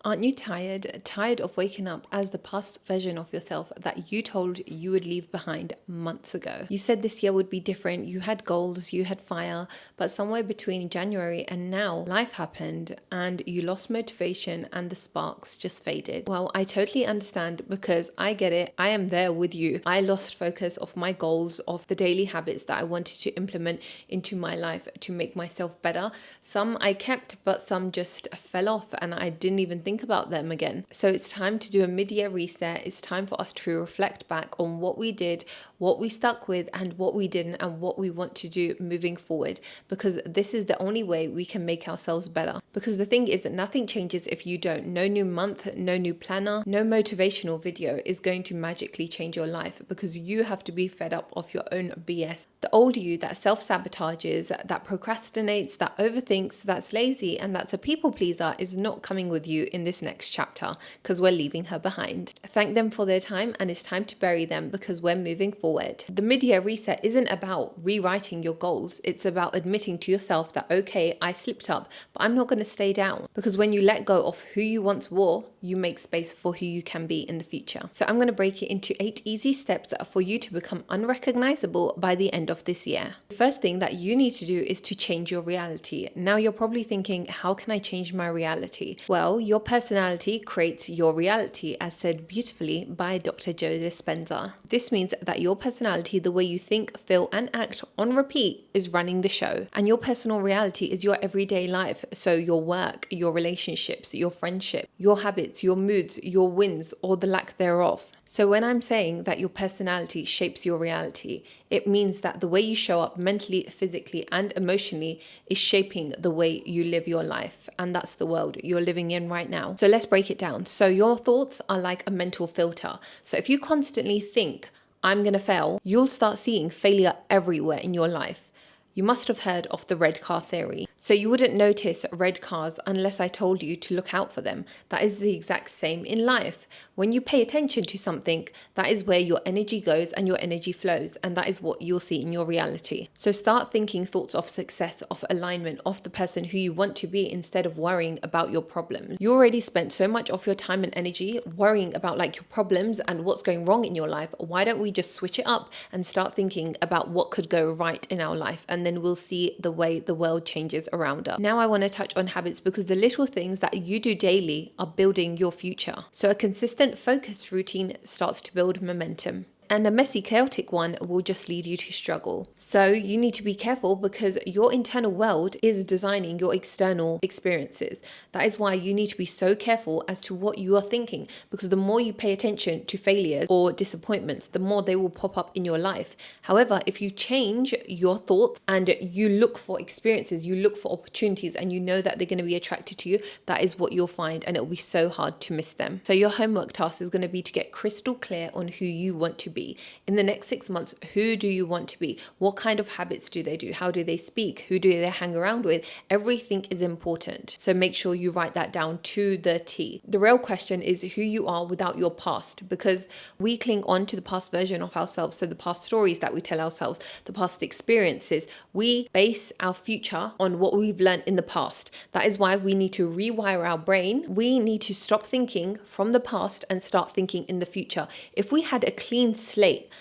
Aren't you tired? Tired of waking up as the past version of yourself that you told you would leave behind months ago? You said this year would be different. You had goals, you had fire, but somewhere between January and now, life happened and you lost motivation and the sparks just faded. Well, I totally understand because I get it. I am there with you. I lost focus of my goals, of the daily habits that I wanted to implement into my life to make myself better. Some I kept, but some just fell off and I didn't even think about them again. So it's time to do a mid-year reset. It's time for us to reflect back on what we did, what we stuck with, and what we didn't, and what we want to do moving forward, because this is the only way we can make ourselves better. Because the thing is that nothing changes if you don't. No new month, no new planner, no motivational video is going to magically change your life, because you have to be fed up of your own BS. The old you that self-sabotages, that procrastinates, that overthinks, that's lazy, and that's a people pleaser is not coming with you in this next chapter, because we're leaving her behind. Thank them for their time, and it's time to bury them because we're moving forward. The mid-year reset isn't about rewriting your goals. It's about admitting to yourself that, okay, I slipped up, but I'm not going to stay down, because when you let go of who you once were, you make space for who you can be in the future. So I'm going to break it into 8 easy steps for you to become unrecognizable by the end of this year. The first thing that you need to do is to change your reality. Now you're probably thinking, how can I change my reality? Well, your personality creates your reality, as said beautifully by Dr. Joe Dispenza. This means that your personality, the way you think, feel, and act on repeat, is running the show. And your personal reality is your everyday life. So your work, your relationships, your friendship, your habits, your moods, your wins, or the lack thereof. So when I'm saying that your personality shapes your reality, it means that the way you show up mentally, physically, and emotionally is shaping the way you live your life. And that's the world you're living in right now. So let's break it down. So your thoughts are like a mental filter. So if you constantly think, I'm going to fail, you'll start seeing failure everywhere in your life. You must have heard of the red car theory. So you wouldn't notice red cars unless I told you to look out for them. That is the exact same in life. When you pay attention to something, that is where your energy goes and your energy flows. And that is what you'll see in your reality. So start thinking thoughts of success, of alignment, of the person who you want to be, instead of worrying about your problems. You already spent so much of your time and energy worrying about like your problems and what's going wrong in your life. Why don't we just switch it up and start thinking about what could go right in our life? And then we'll see the way the world changes around us. Now I want to touch on habits, because the little things that you do daily are building your future. So a consistent focused routine starts to build momentum. And a messy, chaotic one will just lead you to struggle. So you need to be careful, because your internal world is designing your external experiences. That is why you need to be so careful as to what you are thinking, because the more you pay attention to failures or disappointments, the more they will pop up in your life. However, if you change your thoughts and you look for experiences, you look for opportunities, and you know that they're going to be attracted to you, that is what you'll find, and it'll be so hard to miss them. So your homework task is going to be to get crystal clear on who you want to be. In the next 6 months, who do you want to be? What kind of habits do they do? How do they speak? Who do they hang around with? Everything is important. So make sure you write that down to the T. The real question is who you are without your past, because we cling on to the past version of ourselves. So the past stories that we tell ourselves, the past experiences, we base our future on what we've learned in the past. That is why we need to rewire our brain. We need to stop thinking from the past and start thinking in the future. If we had a clean slate,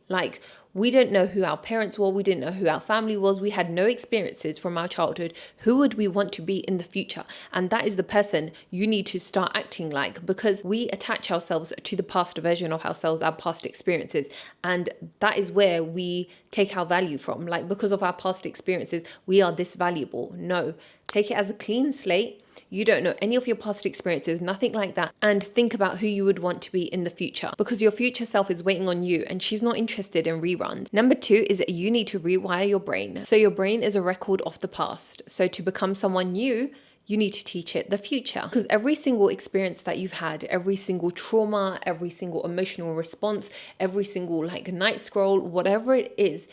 like we didn't know who our parents were, we didn't know who our family was, we had no experiences from our childhood, who would we want to be in the future? And that is the person you need to start acting like, because we attach ourselves to the past version of ourselves, our past experiences, and that is where we take our value from. Like, because of our past experiences, we are this valuable. No, take it as a clean slate. You don't know any of your past experiences, nothing like that. And think about who you would want to be in the future, because your future self is waiting on you and she's not interested in reruns. Number 2 is that you need to rewire your brain. So your brain is a record of the past. So to become someone new, you need to teach it the future, because every single experience that you've had, every single trauma, every single emotional response, every single like night scroll, whatever it is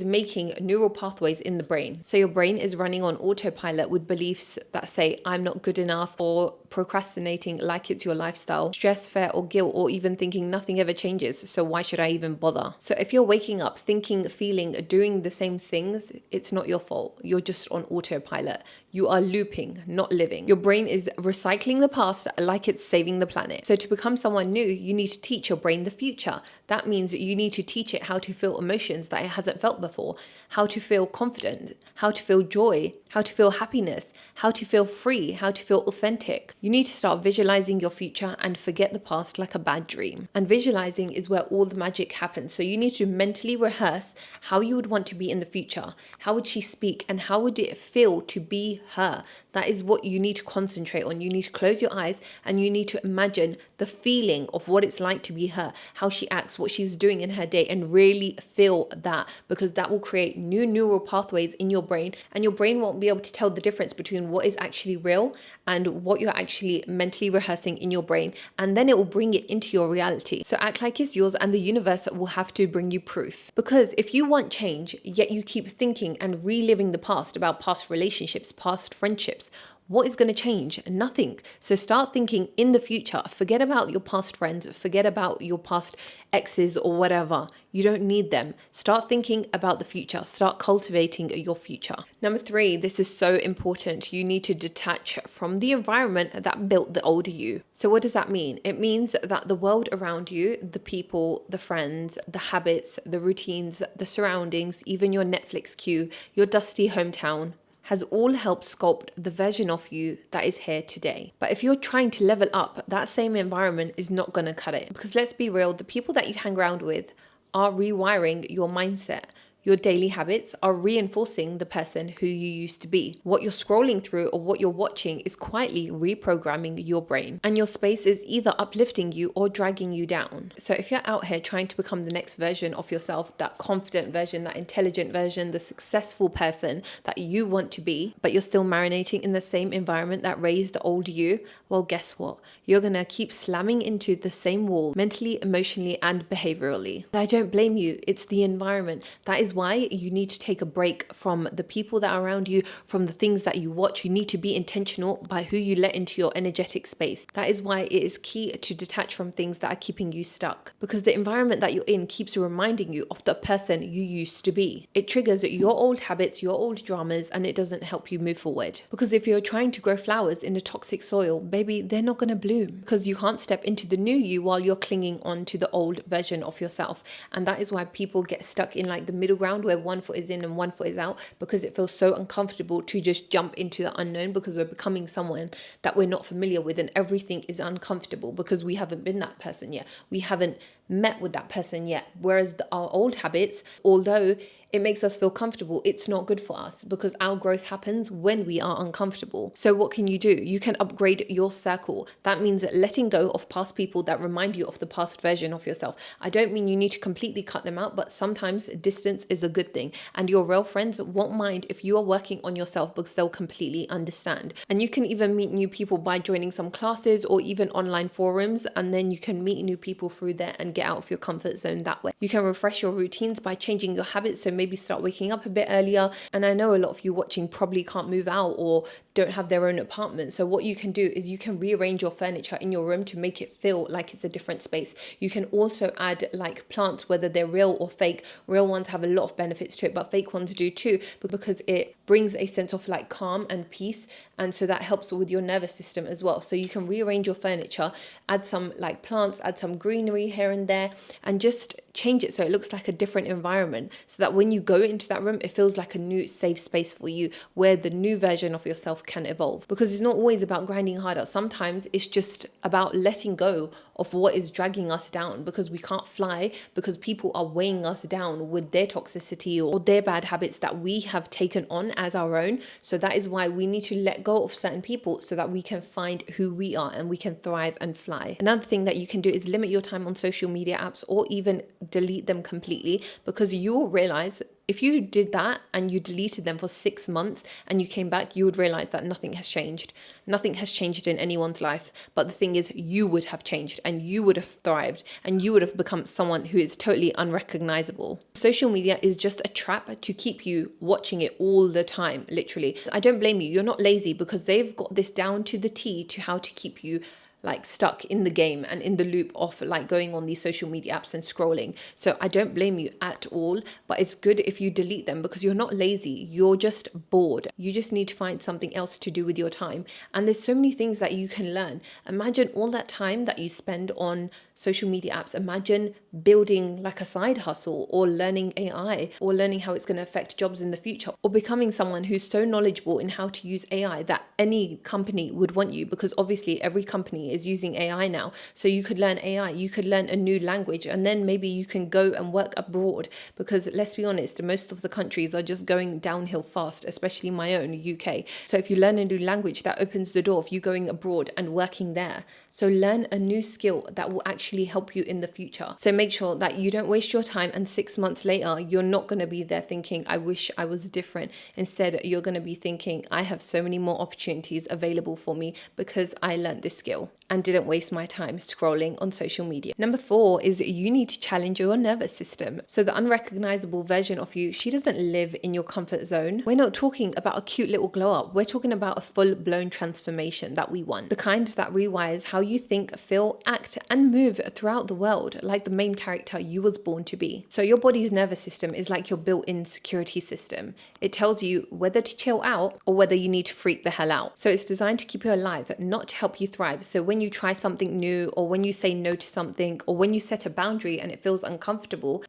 making neural pathways in the brain. So your brain is running on autopilot with beliefs that say, I'm not good enough, or procrastinating like it's your lifestyle, stress, fear, or guilt, or even thinking nothing ever changes, so why should I even bother? So if you're waking up thinking, feeling, doing the same things, it's not your fault. You're just on autopilot. You are looping, not living. Your brain is recycling the past like it's saving the planet. So to become someone new, you need to teach your brain the future. That means you need to teach it how to feel emotions that it hasn't felt before, how to feel confident, how to feel joy, how to feel happiness, how to feel free, how to feel authentic. You need to start visualizing your future and forget the past like a bad dream. And visualizing is where all the magic happens. So you need to mentally rehearse how you would want to be in the future. How would she speak and how would it feel to be her? That is what you need to concentrate on. You need to close your eyes and you need to imagine the feeling of what it's like to be her, how she acts, what she's doing in her day, and really feel that, because that will create new neural pathways in your brain, and your brain won't be able to tell the difference between what is actually real and what you're actually mentally rehearsing in your brain, and then it will bring it into your reality. So act like it's yours, and the universe will have to bring you proof. Because if you want change, yet you keep thinking and reliving the past about past relationships, past friendships, what is going to change? Nothing. So start thinking in the future. Forget about your past friends. Forget about your past exes or whatever. You don't need them. Start thinking about the future. Start cultivating your future. Number 3, this is so important. You need to detach from the environment that built the older you. So what does that mean? It means that the world around you, the people, the friends, the habits, the routines, the surroundings, even your Netflix queue, your dusty hometown, has all helped sculpt the version of you that is here today. But if you're trying to level up, that same environment is not going to cut it. Because let's be real, the people that you hang around with are rewiring your mindset. Your daily habits are reinforcing the person who you used to be. What you're scrolling through or what you're watching is quietly reprogramming your brain. And your space is either uplifting you or dragging you down. So if you're out here trying to become the next version of yourself, that confident version, that intelligent version, the successful person that you want to be, but you're still marinating in the same environment that raised the old you, well, guess what? You're gonna keep slamming into the same wall mentally, emotionally, and behaviorally. I don't blame you. It's the environment. That is why you need to take a break from the people that are around you, from the things that you watch. You need to be intentional by who you let into your energetic space. That is why it is key to detach from things that are keeping you stuck, because the environment that you're in keeps reminding you of the person you used to be. It triggers your old habits, your old dramas, and it doesn't help you move forward. Because if you're trying to grow flowers in a toxic soil, baby, they're not going to bloom, because you can't step into the new you while you're clinging on to the old version of yourself. And that is why people get stuck in like the middle ground where one foot is in and one foot is out, because it feels so uncomfortable to just jump into the unknown, because we're becoming someone that we're not familiar with, and everything is uncomfortable because we haven't been that person yet. We haven't met with that person yet. Whereas our old habits, although it makes us feel comfortable, it's not good for us, because our growth happens when we are uncomfortable. So what can you do? You can upgrade your circle. That means letting go of past people that remind you of the past version of yourself. I don't mean you need to completely cut them out, but sometimes distance is a good thing. And your real friends won't mind if you are working on yourself, because they'll completely understand. And you can even meet new people by joining some classes or even online forums, and then you can meet new people through there and get out of your comfort zone that way. You can refresh your routines by changing your habits, so maybe start waking up a bit earlier. And I know a lot of you watching probably can't move out or don't have their own apartment. So what you can do is you can rearrange your furniture in your room to make it feel like it's a different space. You can also add like plants, whether they're real or fake. Real ones have a lot of benefits to it, but fake ones do too, because it brings a sense of like calm and peace. And so that helps with your nervous system as well. So you can rearrange your furniture, add some like plants, add some greenery here and there, and just change it so it looks like a different environment, so that when you go into that room, it feels like a new safe space for you, where the new version of yourself can evolve. Because it's not always about grinding harder. Sometimes it's just about letting go of what is dragging us down, because we can't fly, because people are weighing us down with their toxicity or their bad habits that we have taken on as our own. So that is why we need to let go of certain people, so that we can find who we are and we can thrive and fly. Another thing that you can do is limit your time on social media apps, or even delete them completely, because you will realize if you did that and you deleted them for 6 months and you came back, you would realize that nothing has changed. Nothing has changed in anyone's life. But the thing is, you would have changed and you would have thrived and you would have become someone who is totally unrecognizable. Social media is just a trap to keep you watching it all the time, literally. I don't blame you. You're not lazy, because they've got this down to the T to how to keep you like stuck in the game and in the loop of like going on these social media apps and scrolling. So I don't blame you at all, but it's good if you delete them because you're not lazy, you're just bored. You just need to find something else to do with your time. And there's so many things that you can learn. Imagine all that time that you spend on social media apps. Imagine building like a side hustle or learning AI or learning how it's going to affect jobs in the future, or becoming someone who's so knowledgeable in how to use AI that any company would want you, because obviously every company is using AI now. So you could learn AI, you could learn a new language, and then maybe you can go and work abroad, because let's be honest, most of the countries are just going downhill fast, especially my own UK. So if you learn a new language, that opens the door of you going abroad and working there. So learn a new skill that will actually help you in the future. So make sure that you don't waste your time and 6 months later you're not going to be there thinking, I wish I was different. Instead, you're going to be thinking, I have so many more opportunities available for me because I learned this skill and didn't waste my time scrolling on social media. Number 4 is you need to challenge your nervous system. So the unrecognizable version of you, she doesn't live in your comfort zone. We're not talking about a cute little glow up. We're talking about a full-blown transformation that we want. The kind that rewires how you think, feel, act, and move throughout the world, like the main character you was born to be. So your body's nervous system is like your built-in security system. It tells you whether to chill out or whether you need to freak the hell out. So it's designed to keep you alive, not to help you thrive. So when you try something new, or when you say no to something, or when you set a boundary and it feels uncomfortable,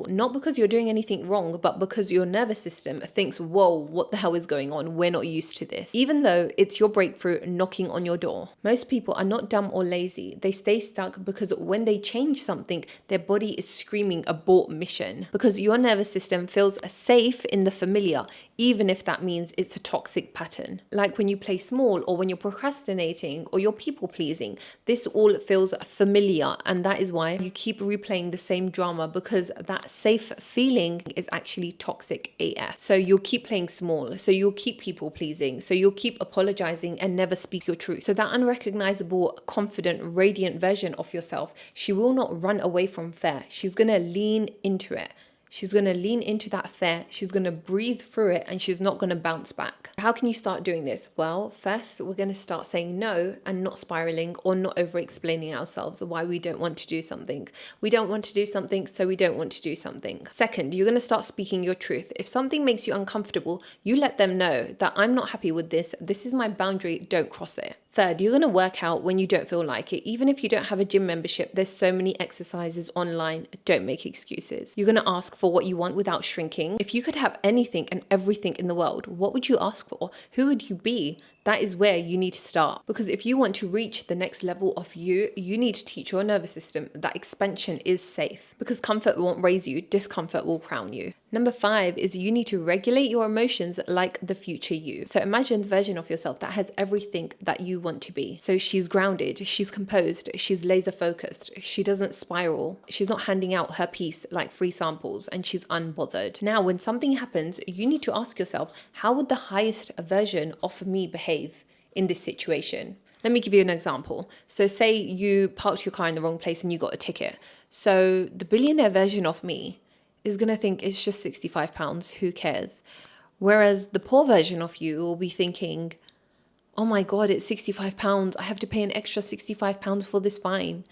not because you're doing anything wrong, but because your nervous system thinks, whoa, what the hell is going on? We're not used to this. Even though it's your breakthrough knocking on your door. Most people are not dumb or lazy. They stay stuck because when they change something, their body is screaming abort mission, because your nervous system feels safe in the familiar, even if that means it's a toxic pattern. Like when you play small, or when you're procrastinating, or you're people pleasing, this all feels familiar, and that is why you keep replaying the same drama, because that safe feeling is actually toxic AF. So you'll keep playing small, so you'll keep people pleasing, so you'll keep apologizing and never speak your truth. So that unrecognizable, confident, radiant version of yourself, she will not run away from fear. She's gonna lean into it. She's going to lean into that fear, she's going to breathe through it, and she's not going to bounce back. How can you start doing this? Well, first, we're going to start saying no and not spiraling or not over-explaining ourselves why we don't want to do something. We don't want to do something, so we don't want to do something. Second, you're going to start speaking your truth. If something makes you uncomfortable, you let them know that I'm not happy with this. This is my boundary, don't cross it. Third, you're going to work out when you don't feel like it. Even if you don't have a gym membership, there's so many exercises online. Don't make excuses. You're going to ask for what you want without shrinking. If you could have anything and everything in the world, what would you ask for? Who would you be? That is where you need to start. Because if you want to reach the next level of you, you need to teach your nervous system that expansion is safe. Because comfort won't raise you, discomfort will crown you. Number 5 is you need to regulate your emotions like the future you. So imagine the version of yourself that has everything that you want to be. So she's grounded, she's composed, she's laser focused, she doesn't spiral, she's not handing out her piece like free samples, and she's unbothered. Now, when something happens, you need to ask yourself, how would the highest version of me behave in this situation? Let me give you an example. So say you parked your car in the wrong place and you got a ticket. So the billionaire version of me is going to think it's just £65, who cares? Whereas the poor version of you will be thinking, oh my God, it's £65. I have to pay an extra £65 for this fine.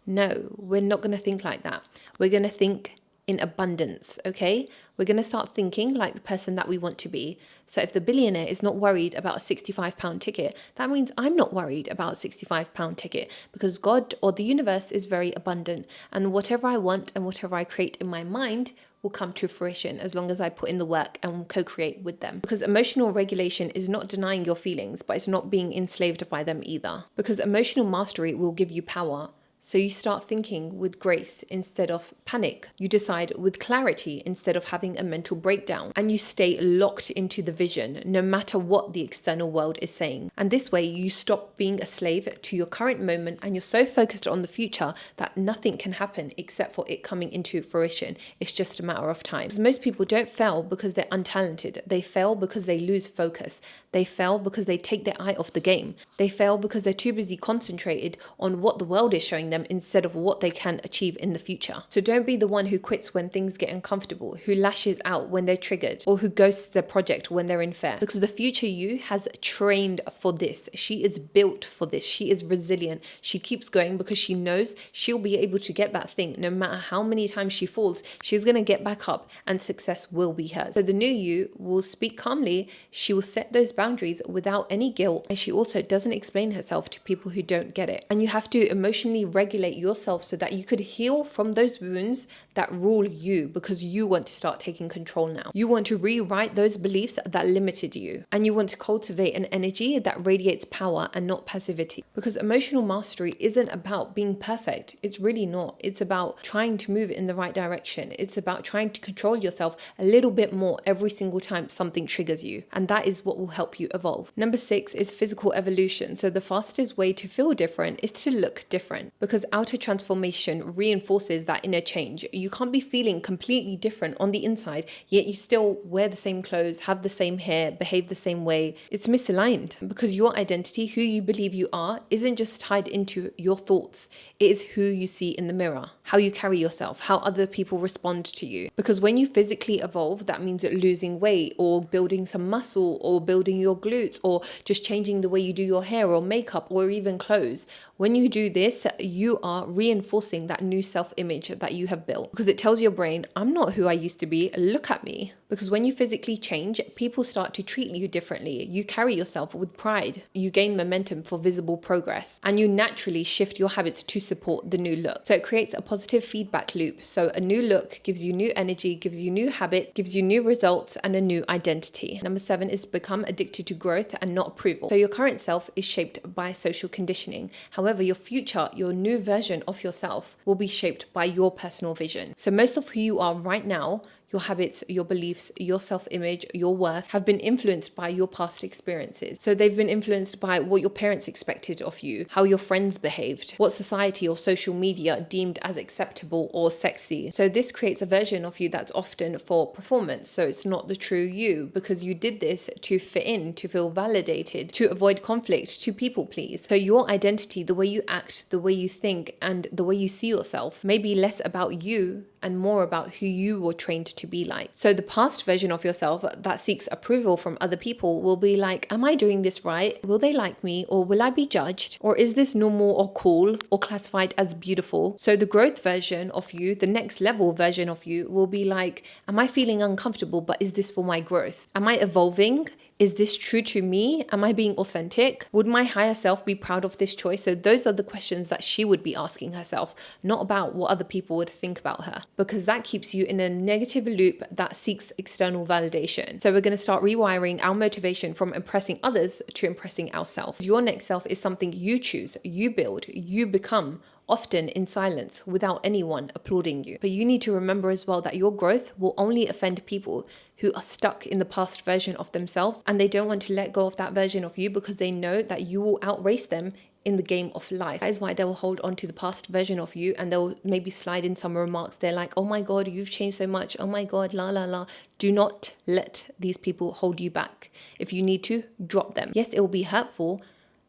No, we're not going to think like that. We're going to think in abundance, okay? We're going to start thinking like the person that we want to be. So if the billionaire is not worried about a £65 ticket, that means I'm not worried about a £65 ticket, because God or the universe is very abundant, and whatever I want and whatever I create in my mind will come to fruition as long as I put in the work and co-create with them. Because emotional regulation is not denying your feelings, but it's not being enslaved by them either. Because emotional mastery will give you power. So you start thinking with grace instead of panic. You decide with clarity instead of having a mental breakdown. And you stay locked into the vision, no matter what the external world is saying. And this way you stop being a slave to your current moment, and you're so focused on the future that nothing can happen except for it coming into fruition. It's just a matter of time. Because most people don't fail because they're untalented. They fail because they lose focus. They fail because they take their eye off the game. They fail because they're too busy concentrated on what the world is showing bettering them instead of what they can achieve in the future. So don't be the one who quits when things get uncomfortable, who lashes out when they're triggered, or who ghosts their project when they're in fear. Because the future you has trained for this. She is built for this. She is resilient. She keeps going because she knows she'll be able to get that thing. No matter how many times she falls, she's going to get back up and success will be hers. So the new you will speak calmly. She will set those boundaries without any guilt. And she also doesn't explain herself to people who don't get it. And you have to emotionally regulate yourself so that you could heal from those wounds that rule you, because you want to start taking control now. You want to rewrite those beliefs that limited you. And you want to cultivate an energy that radiates power and not passivity. Because emotional mastery isn't about being perfect. It's really not. It's about trying to move in the right direction. It's about trying to control yourself a little bit more every single time something triggers you. And that is what will help you evolve. Number 6 is physical evolution. So the fastest way to feel different is to look different, because outer transformation reinforces that inner change. You can't be feeling completely different on the inside, yet you still wear the same clothes, have the same hair, behave the same way. It's misaligned, because your identity, who you believe you are, isn't just tied into your thoughts. It is who you see in the mirror, how you carry yourself, how other people respond to you. Because when you physically evolve, that means losing weight or building some muscle or building your glutes or just changing the way you do your hair or makeup or even clothes. When you do this, you are reinforcing that new self-image that you have built, because it tells your brain, I'm not who I used to be, look at me. Because when you physically change, people start to treat you differently. You carry yourself with pride. You gain momentum for visible progress, and you naturally shift your habits to support the new look. So it creates a positive feedback loop. So a new look gives you new energy, gives you new habit, gives you new results and a new identity. Number 7 is become addicted to growth and not approval. So your current self is shaped by social conditioning. However, your future, your new version of yourself, will be shaped by your personal vision. So most of who you are right now, your habits, your beliefs, your self-image, your worth have been influenced by your past experiences. So they've been influenced by what your parents expected of you, how your friends behaved, what society or social media deemed as acceptable or sexy. So this creates a version of you that's often for performance. So it's not the true you, because you did this to fit in, to feel validated, to avoid conflict, to people please. So your identity, the way you act, the way you think, and the way you see yourself may be less about you and more about who you were trained to be like. So the past version of yourself that seeks approval from other people will be like, am I doing this right? Will they like me? Or will I be judged? Or is this normal or cool or classified as beautiful? So the growth version of you, the next level version of you, will be like, am I feeling uncomfortable, but is this for my growth? Am I evolving? Is this true to me? Am I being authentic? Would my higher self be proud of this choice? So those are the questions that she would be asking herself, not about what other people would think about her, because that keeps you in a negative loop that seeks external validation. So we're going to start rewiring our motivation from impressing others to impressing ourselves. Your next self is something you choose, you build, you become, often in silence without anyone applauding you. But you need to remember as well that your growth will only offend people who are stuck in the past version of themselves, and they don't want to let go of that version of you because they know that you will outrace them in the game of life. That is why they will hold on to the past version of you, and they'll maybe slide in some remarks. They're like, oh my God, you've changed so much. Oh my God, la la la. Do not let these people hold you back. If you need to, drop them. Yes, it will be hurtful,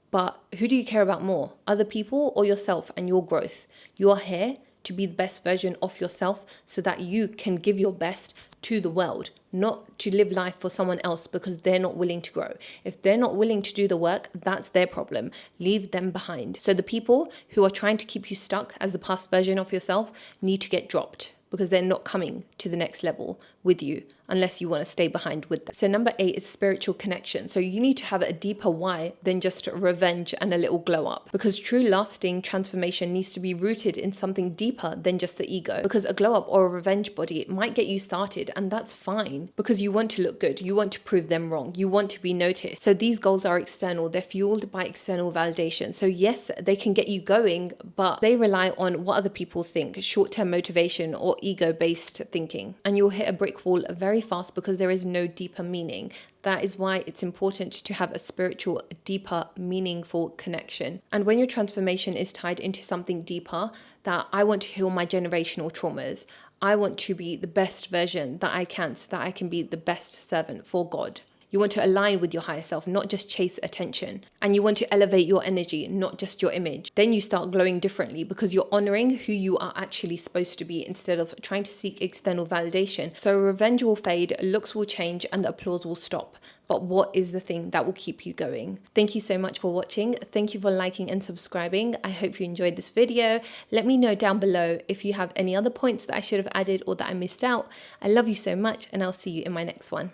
but who do you care about more? Other people or yourself and your growth? You are here to be the best version of yourself so that you can give your best to the world, not to live life for someone else because they're not willing to grow. If they're not willing to do the work, that's their problem. Leave them behind. So the people who are trying to keep you stuck as the past version of yourself need to get dropped, because they're not coming to the next level with you unless you want to stay behind with them. So number 8 is spiritual connection. So you need to have a deeper why than just revenge and a little glow up, because true lasting transformation needs to be rooted in something deeper than just the ego. Because a glow up or a revenge body might get you started, and that's fine, because you want to look good, you want to prove them wrong, you want to be noticed. So these goals are external, they're fueled by external validation. So yes, they can get you going, but they rely on what other people think, short-term motivation or ego-based thinking, and you'll hit a brick wall very fast because there is no deeper meaning. That is why it's important to have a spiritual, deeper, meaningful connection. And when your transformation is tied into something deeper, that I want to heal my generational traumas, I want to be the best version that I can so that I can be the best servant for God. You want to align with your higher self, not just chase attention. And you want to elevate your energy, not just your image. Then you start glowing differently because you're honoring who you are actually supposed to be instead of trying to seek external validation. So revenge will fade, looks will change, and the applause will stop. But what is the thing that will keep you going? Thank you so much for watching. Thank you for liking and subscribing. I hope you enjoyed this video. Let me know down below if you have any other points that I should have added or that I missed out. I love you so much, and I'll see you in my next one.